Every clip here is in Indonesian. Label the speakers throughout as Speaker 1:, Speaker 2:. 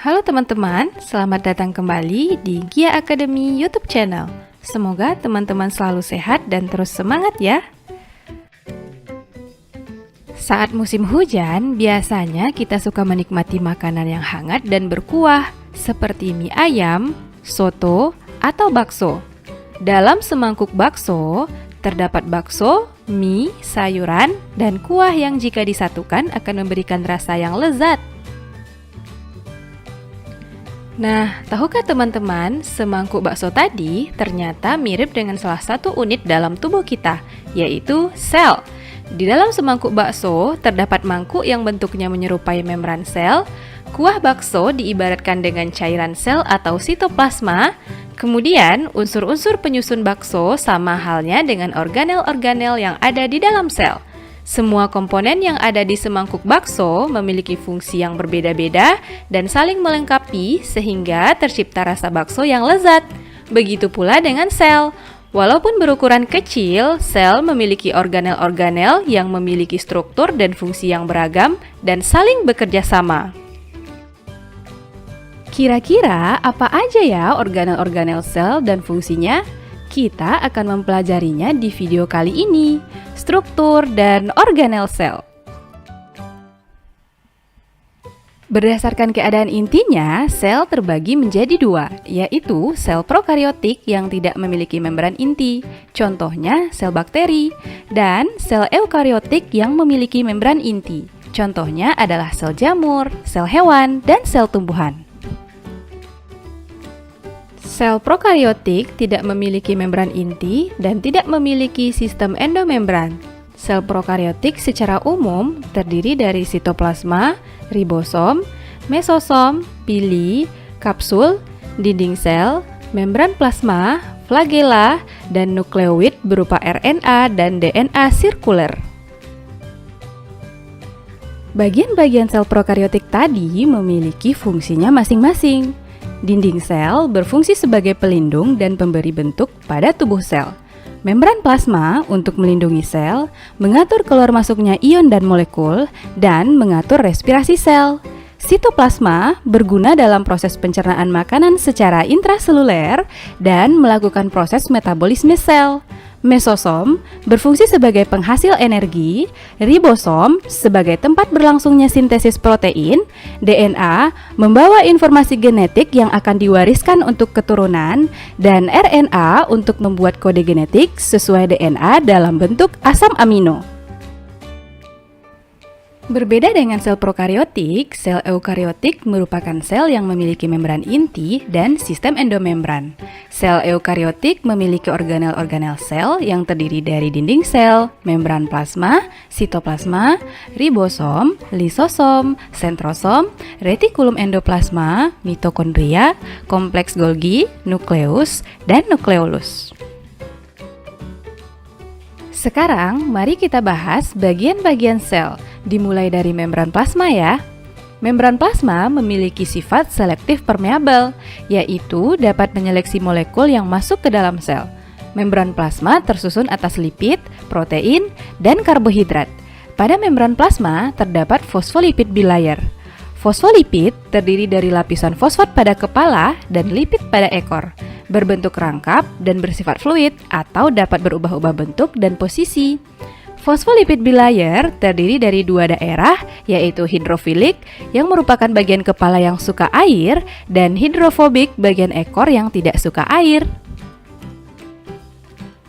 Speaker 1: Halo teman-teman, selamat datang kembali di Gia Academy YouTube channel. Semoga teman-teman selalu sehat dan terus semangat ya. Saat musim hujan, biasanya kita suka menikmati makanan yang hangat dan berkuah, seperti mie ayam, soto, atau bakso. Dalam semangkuk bakso, terdapat bakso, mie, sayuran, dan kuah yang jika disatukan akan memberikan rasa yang lezat. Nah, tahukah teman-teman, semangkuk bakso tadi ternyata mirip dengan salah satu unit dalam tubuh kita, yaitu sel. Di dalam semangkuk bakso, terdapat mangkuk yang bentuknya menyerupai membran sel. Kuah bakso diibaratkan dengan cairan sel atau sitoplasma. Kemudian, unsur-unsur penyusun bakso sama halnya dengan organel-organel yang ada di dalam sel. Semua komponen yang ada di semangkuk bakso memiliki fungsi yang berbeda-beda dan saling melengkapi sehingga tercipta rasa bakso yang lezat. Begitu pula dengan sel. Walaupun berukuran kecil, sel memiliki organel-organel yang memiliki struktur dan fungsi yang beragam dan saling bekerja sama. Kira-kira apa aja ya organel-organel sel dan fungsinya? Kita akan mempelajarinya di video kali ini, struktur dan organel sel. Berdasarkan keadaan intinya, sel terbagi menjadi dua, yaitu sel prokariotik yang tidak memiliki membran inti, contohnya sel bakteri, dan sel eukariotik yang memiliki membran inti, contohnya adalah sel jamur, sel hewan, dan sel tumbuhan. Sel prokariotik tidak memiliki membran inti dan tidak memiliki sistem endomembran. Sel prokariotik secara umum terdiri dari sitoplasma, ribosom, mesosom, pili, kapsul, dinding sel, membran plasma, flagela, dan nukleoid berupa RNA dan DNA sirkuler. Bagian-bagian sel prokariotik tadi memiliki fungsinya masing-masing. Dinding sel berfungsi sebagai pelindung dan pemberi bentuk pada tubuh sel. Membran plasma untuk melindungi sel, mengatur keluar masuknya ion dan molekul, dan mengatur respirasi sel. Sitoplasma berguna dalam proses pencernaan makanan secara intraseluler dan melakukan proses metabolisme sel. Mesosom berfungsi sebagai penghasil energi, ribosom sebagai tempat berlangsungnya sintesis protein, DNA membawa informasi genetik yang akan diwariskan untuk keturunan, dan RNA untuk membuat kode genetik sesuai DNA dalam bentuk asam amino. Berbeda dengan sel prokariotik, sel eukariotik merupakan sel yang memiliki membran inti dan sistem endomembran. Sel eukariotik memiliki organel-organel sel yang terdiri dari dinding sel, membran plasma, sitoplasma, ribosom, lisosom, sentrosom, retikulum endoplasma, mitokondria, kompleks Golgi, nukleus, dan nukleolus. Sekarang, mari kita bahas bagian-bagian sel. Dimulai dari membran plasma ya. Membran plasma memiliki sifat selektif permeabel, yaitu dapat menyeleksi molekul yang masuk ke dalam sel. Membran plasma tersusun atas lipid, protein, dan karbohidrat. Pada membran plasma terdapat fosfolipid bilayer. Fosfolipid terdiri dari lapisan fosfat pada kepala dan lipid pada ekor, berbentuk rangkap dan bersifat fluid atau dapat berubah-ubah bentuk dan posisi. Fosfolipid bilayer terdiri dari dua daerah, yaitu hidrofilik yang merupakan bagian kepala yang suka air dan hidrofobik bagian ekor yang tidak suka air.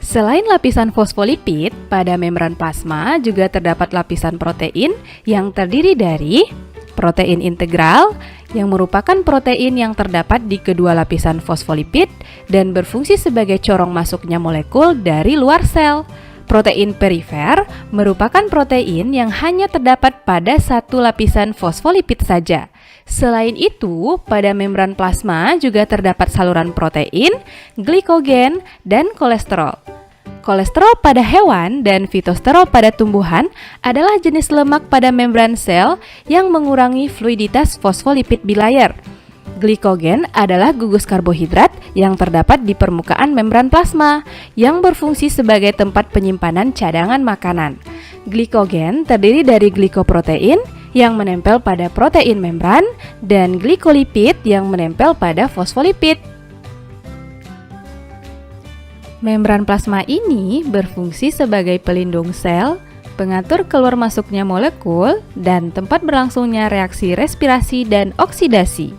Speaker 1: Selain lapisan fosfolipid, pada membran plasma juga terdapat lapisan protein yang terdiri dari protein integral yang merupakan protein yang terdapat di kedua lapisan fosfolipid dan berfungsi sebagai corong masuknya molekul dari luar sel. Protein perifer merupakan protein yang hanya terdapat pada satu lapisan fosfolipid saja. Selain itu, pada membran plasma juga terdapat saluran protein, glikogen, dan kolesterol. Kolesterol pada hewan dan fitosterol pada tumbuhan adalah jenis lemak pada membran sel yang mengurangi fluiditas fosfolipid bilayer. Glikogen adalah gugus karbohidrat yang terdapat di permukaan membran plasma yang berfungsi sebagai tempat penyimpanan cadangan makanan. Glikogen terdiri dari glikoprotein yang menempel pada protein membran dan glikolipid yang menempel pada fosfolipid. Membran plasma ini berfungsi sebagai pelindung sel, pengatur keluar masuknya molekul, dan tempat berlangsungnya reaksi respirasi dan oksidasi.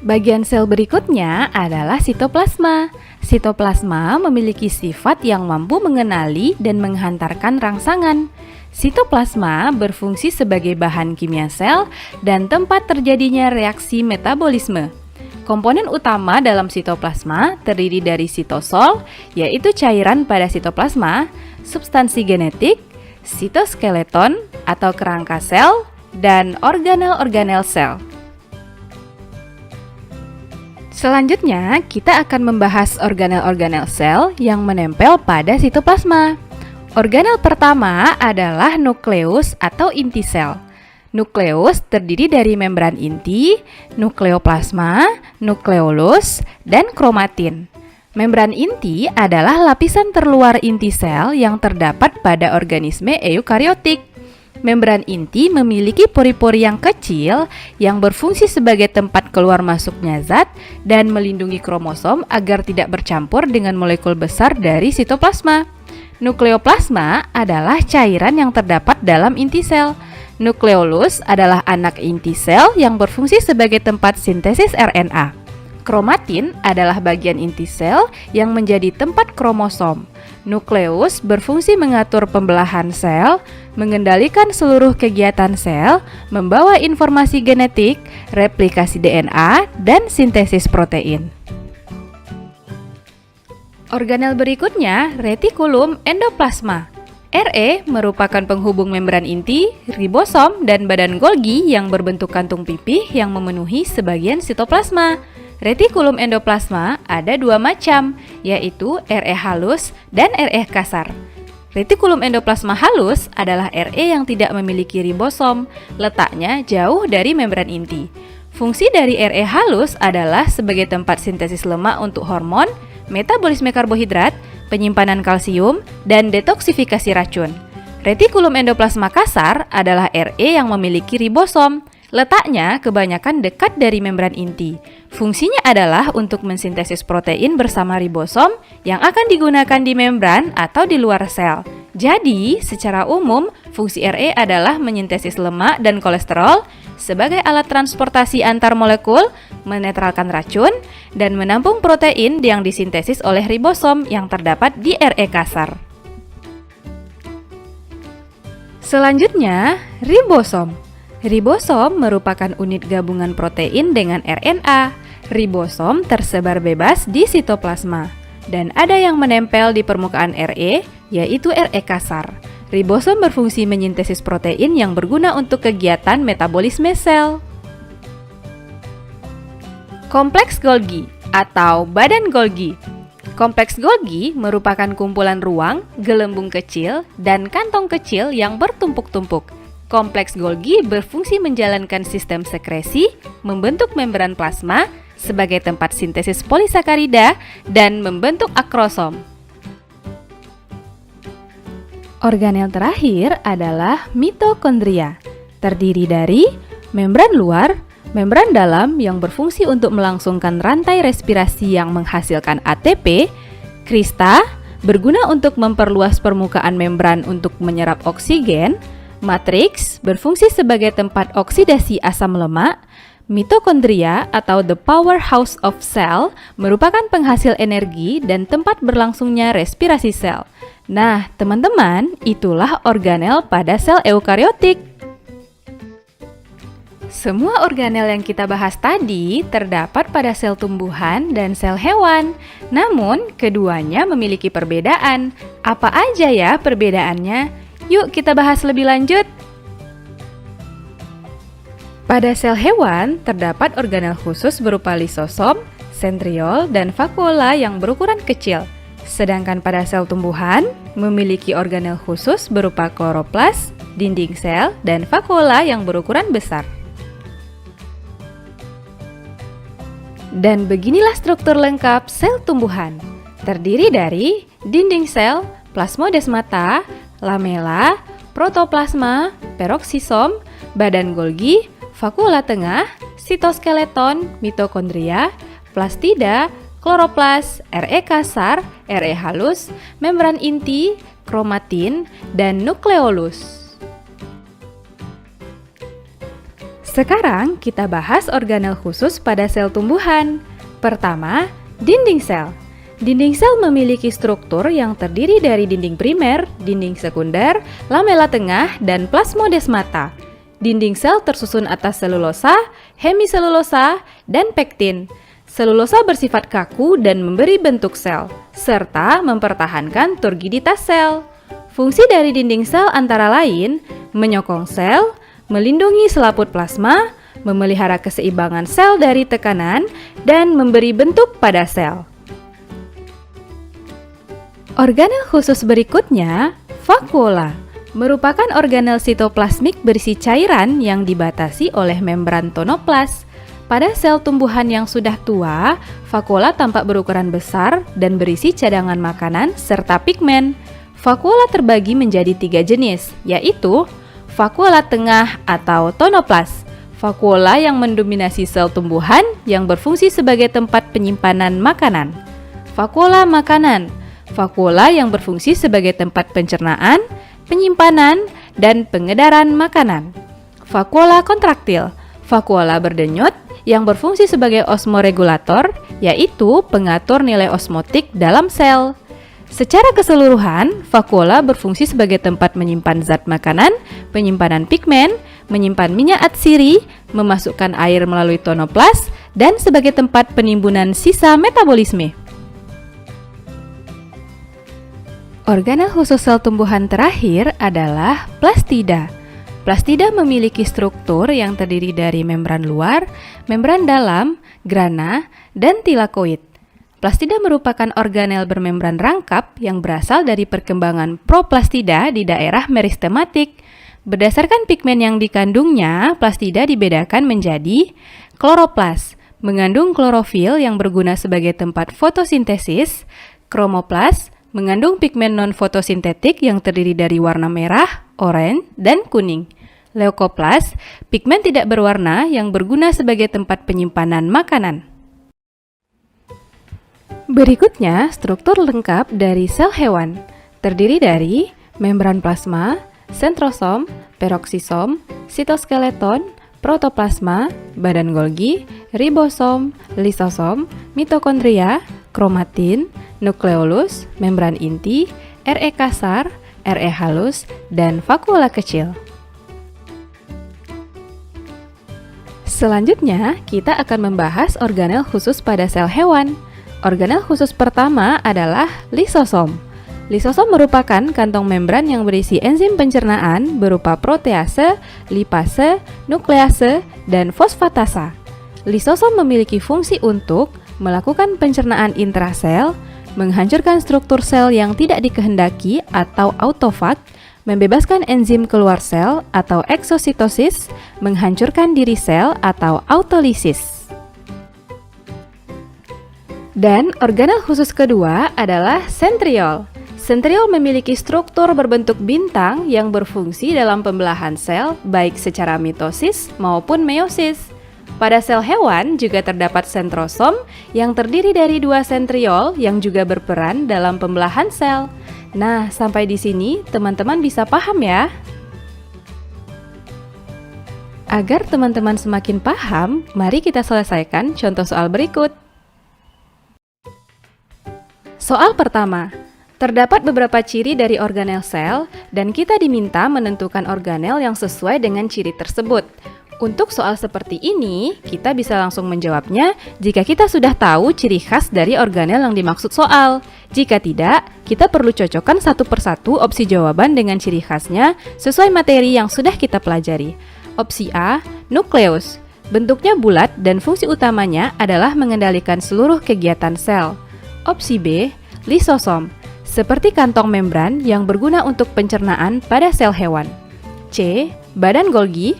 Speaker 1: Bagian sel berikutnya adalah sitoplasma. Sitoplasma memiliki sifat yang mampu mengenali dan menghantarkan rangsangan. Sitoplasma berfungsi sebagai bahan kimia sel dan tempat terjadinya reaksi metabolisme. Komponen utama dalam sitoplasma terdiri dari sitosol, yaitu cairan pada sitoplasma, substansi genetik, sitoskeleton atau kerangka sel, dan organel-organel sel. Selanjutnya, kita akan membahas organel-organel sel yang menempel pada sitoplasma. Organel pertama adalah nukleus atau inti sel. Nukleus terdiri dari membran inti, nukleoplasma, nukleolus, dan kromatin. Membran inti adalah lapisan terluar inti sel yang terdapat pada organisme eukariotik. Membran inti memiliki pori-pori yang kecil yang berfungsi sebagai tempat keluar masuknya zat dan melindungi kromosom agar tidak bercampur dengan molekul besar dari sitoplasma. Nukleoplasma adalah cairan yang terdapat dalam inti sel. Nukleolus adalah anak inti sel yang berfungsi sebagai tempat sintesis RNA. Kromatin adalah bagian inti sel yang menjadi tempat kromosom. Nukleus berfungsi mengatur pembelahan sel, mengendalikan seluruh kegiatan sel, membawa informasi genetik, replikasi DNA, dan sintesis protein. Organel berikutnya, retikulum endoplasma. RE merupakan penghubung membran inti, ribosom, dan badan Golgi yang berbentuk kantung pipih yang memenuhi sebagian sitoplasma. Retikulum endoplasma ada dua macam, yaitu RE halus dan RE kasar. Retikulum endoplasma halus adalah RE yang tidak memiliki ribosom, letaknya jauh dari membran inti. Fungsi dari RE halus adalah sebagai tempat sintesis lemak untuk hormon, metabolisme karbohidrat, penyimpanan kalsium, dan detoksifikasi racun. Retikulum endoplasma kasar adalah RE yang memiliki ribosom. Letaknya kebanyakan dekat dari membran inti. Fungsinya adalah untuk mensintesis protein bersama ribosom yang akan digunakan di membran atau di luar sel. Jadi, secara umum, fungsi RE adalah menyintesis lemak dan kolesterol sebagai alat transportasi antar molekul, menetralkan racun, dan menampung protein yang disintesis oleh ribosom yang terdapat di RE kasar. Selanjutnya, ribosom. Ribosom merupakan unit gabungan protein dengan RNA. Ribosom tersebar bebas di sitoplasma dan ada yang menempel di permukaan RE, yaitu RE kasar. Ribosom berfungsi menyintesis protein yang berguna untuk kegiatan metabolisme sel. Kompleks Golgi atau badan Golgi. Kompleks Golgi merupakan kumpulan ruang, gelembung kecil, dan kantong kecil yang bertumpuk-tumpuk. Kompleks Golgi berfungsi menjalankan sistem sekresi, membentuk membran plasma sebagai tempat sintesis polisakarida, dan membentuk akrosom. Organel terakhir adalah mitokondria, terdiri dari membran luar, membran dalam yang berfungsi untuk melangsungkan rantai respirasi yang menghasilkan ATP, krista, berguna untuk memperluas permukaan membran untuk menyerap oksigen, matriks berfungsi sebagai tempat oksidasi asam lemak. Mitokondria atau the powerhouse of cell merupakan penghasil energi dan tempat berlangsungnya respirasi sel. Nah, teman-teman, itulah organel pada sel eukariotik. Semua organel yang kita bahas tadi terdapat pada sel tumbuhan dan sel hewan. Namun, keduanya memiliki perbedaan. Apa aja ya perbedaannya? Yuk kita bahas lebih lanjut. Pada sel hewan, terdapat organel khusus berupa lisosom, sentriol, dan vakuola yang berukuran kecil. Sedangkan pada sel tumbuhan, memiliki organel khusus berupa kloroplas, dinding sel, dan vakuola yang berukuran besar. Dan beginilah struktur lengkap sel tumbuhan. Terdiri dari dinding sel, plasmodesmata, lamela, protoplasma, peroksisom, badan Golgi, vakuola tengah, sitoskeleton, mitokondria, plastida, kloroplas, Re kasar, Re halus, membran inti, kromatin, dan nukleolus. Sekarang kita bahas organel khusus pada sel tumbuhan. Pertama, dinding sel. Dinding sel memiliki struktur yang terdiri dari dinding primer, dinding sekunder, lamela tengah, dan plasmodesmata. Dinding sel tersusun atas selulosa, hemiselulosa, dan pektin. Selulosa bersifat kaku dan memberi bentuk sel, serta mempertahankan turgiditas sel. Fungsi dari dinding sel antara lain menyokong sel, melindungi selaput plasma, memelihara keseimbangan sel dari tekanan, dan memberi bentuk pada sel. Organel khusus berikutnya, vakuola, merupakan organel sitoplasmik berisi cairan yang dibatasi oleh membran tonoplas. Pada sel tumbuhan yang sudah tua, vakuola tampak berukuran besar dan berisi cadangan makanan serta pigmen. Vakuola terbagi menjadi 3 jenis, yaitu vakuola tengah atau tonoplas, vakuola yang mendominasi sel tumbuhan yang berfungsi sebagai tempat penyimpanan makanan. Vakuola makanan, vakuola yang berfungsi sebagai tempat pencernaan, penyimpanan, dan pengedaran makanan. Vakuola kontraktil, vakuola berdenyut yang berfungsi sebagai osmoregulator, yaitu pengatur nilai osmotik dalam sel. Secara keseluruhan, vakuola berfungsi sebagai tempat menyimpan zat makanan, penyimpanan pigmen, menyimpan minyak atsiri, memasukkan air melalui tonoplas, dan sebagai tempat penimbunan sisa metabolisme. Organel khusus sel tumbuhan terakhir adalah plastida. Plastida memiliki struktur yang terdiri dari membran luar, membran dalam, grana, dan tilakoid. Plastida merupakan organel bermembran rangkap yang berasal dari perkembangan proplastida di daerah meristematik. Berdasarkan pigmen yang dikandungnya, plastida dibedakan menjadi kloroplas, mengandung klorofil yang berguna sebagai tempat fotosintesis, kromoplas, mengandung pigmen non-fotosintetik yang terdiri dari warna merah, oranye, dan kuning. Leukoplas, pigmen tidak berwarna yang berguna sebagai tempat penyimpanan makanan. Berikutnya, struktur lengkap dari sel hewan, terdiri dari membran plasma, sentrosom, peroksisom, sitoskeleton, protoplasma, badan Golgi, ribosom, lisosom, mitokondria, kromatin, nukleolus, membran inti, Re kasar, Re halus, dan vakuola kecil. Selanjutnya, kita akan membahas organel khusus pada sel hewan. Organel khusus pertama adalah lisosom. Lisosom merupakan kantong membran yang berisi enzim pencernaan berupa protease, lipase, nuklease, dan fosfatasa. Lisosom memiliki fungsi untuk melakukan pencernaan intrasel, menghancurkan struktur sel yang tidak dikehendaki atau autofag, membebaskan enzim keluar sel atau eksositosis, menghancurkan diri sel atau autolisis. Dan organel khusus kedua adalah sentriol. Sentriol memiliki struktur berbentuk bintang yang berfungsi dalam pembelahan sel baik secara mitosis maupun meiosis. Pada sel hewan juga terdapat sentrosom yang terdiri dari 2 sentriol yang juga berperan dalam pembelahan sel. Nah, sampai di sini teman-teman bisa paham ya? Agar teman-teman semakin paham, mari kita selesaikan contoh soal berikut. Soal pertama, terdapat beberapa ciri dari organel sel dan kita diminta menentukan organel yang sesuai dengan ciri tersebut. Untuk soal seperti ini, kita bisa langsung menjawabnya jika kita sudah tahu ciri khas dari organel yang dimaksud soal. Jika tidak, kita perlu cocokkan satu persatu opsi jawaban dengan ciri khasnya sesuai materi yang sudah kita pelajari. Opsi A, nukleus. Bentuknya bulat dan fungsi utamanya adalah mengendalikan seluruh kegiatan sel. Opsi B, lisosom, seperti kantong membran yang berguna untuk pencernaan pada sel hewan. C, badan Golgi,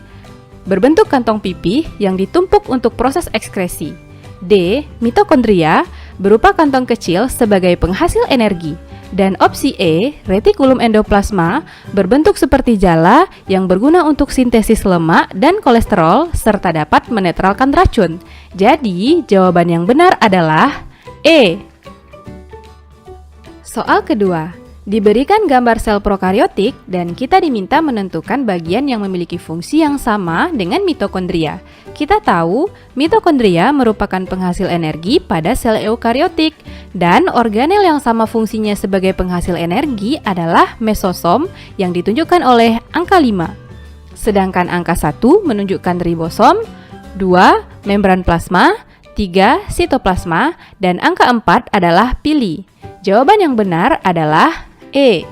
Speaker 1: berbentuk kantong pipih yang ditumpuk untuk proses ekskresi. D, mitokondria, berupa kantong kecil sebagai penghasil energi. Dan opsi E, retikulum endoplasma, berbentuk seperti jala yang berguna untuk sintesis lemak dan kolesterol serta dapat menetralkan racun. Jadi, jawaban yang benar adalah E. Soal kedua, diberikan gambar sel prokariotik dan kita diminta menentukan bagian yang memiliki fungsi yang sama dengan mitokondria. Kita tahu mitokondria merupakan penghasil energi pada sel eukariotik dan organel yang sama fungsinya sebagai penghasil energi adalah mesosom yang ditunjukkan oleh angka 5. Sedangkan angka 1 menunjukkan ribosom, 2 membran plasma, 3 sitoplasma, dan angka 4 adalah pili. Jawaban yang benar adalah E.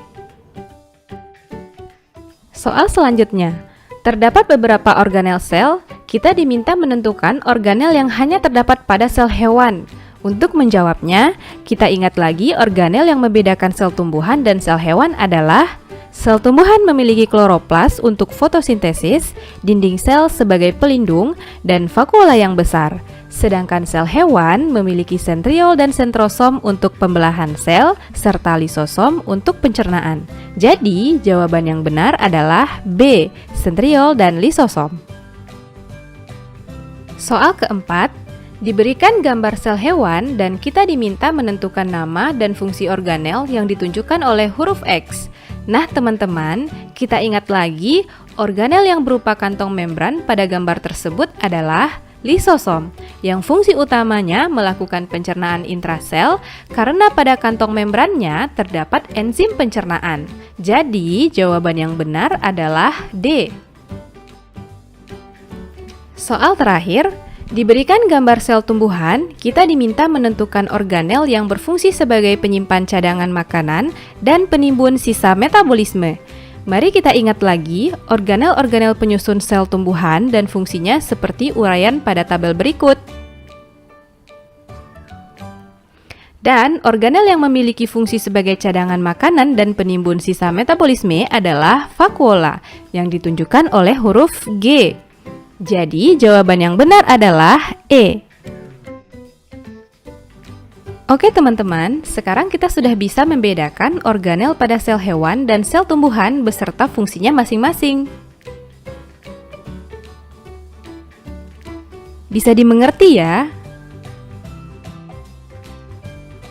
Speaker 1: Soal selanjutnya, terdapat beberapa organel sel, kita diminta menentukan organel yang hanya terdapat pada sel hewan. Untuk menjawabnya, kita ingat lagi organel yang membedakan sel tumbuhan dan sel hewan adalah sel tumbuhan memiliki kloroplas untuk fotosintesis, dinding sel sebagai pelindung, dan vakuola yang besar. Sedangkan sel hewan memiliki sentriol dan sentrosom untuk pembelahan sel, serta lisosom untuk pencernaan. Jadi, jawaban yang benar adalah B, sentriol dan lisosom. Soal keempat, diberikan gambar sel hewan dan kita diminta menentukan nama dan fungsi organel yang ditunjukkan oleh huruf X. Nah, teman-teman, kita ingat lagi, organel yang berupa kantong membran pada gambar tersebut adalah lisosom, yang fungsi utamanya melakukan pencernaan intrasel karena pada kantong membrannya terdapat enzim pencernaan. Jadi, jawaban yang benar adalah D. Soal terakhir, diberikan gambar sel tumbuhan, kita diminta menentukan organel yang berfungsi sebagai penyimpan cadangan makanan dan penimbun sisa metabolisme. Mari kita ingat lagi organel-organel penyusun sel tumbuhan dan fungsinya seperti uraian pada tabel berikut. Dan organel yang memiliki fungsi sebagai cadangan makanan dan penimbun sisa metabolisme adalah vakuola yang ditunjukkan oleh huruf G. Jadi jawaban yang benar adalah E. Oke teman-teman, sekarang kita sudah bisa membedakan organel pada sel hewan dan sel tumbuhan beserta fungsinya masing-masing. Bisa dimengerti ya?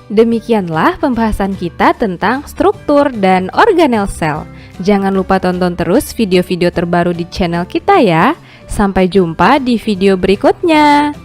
Speaker 1: Demikianlah pembahasan kita tentang struktur dan organel sel. Jangan lupa tonton terus video-video terbaru di channel kita ya. Sampai jumpa di video berikutnya.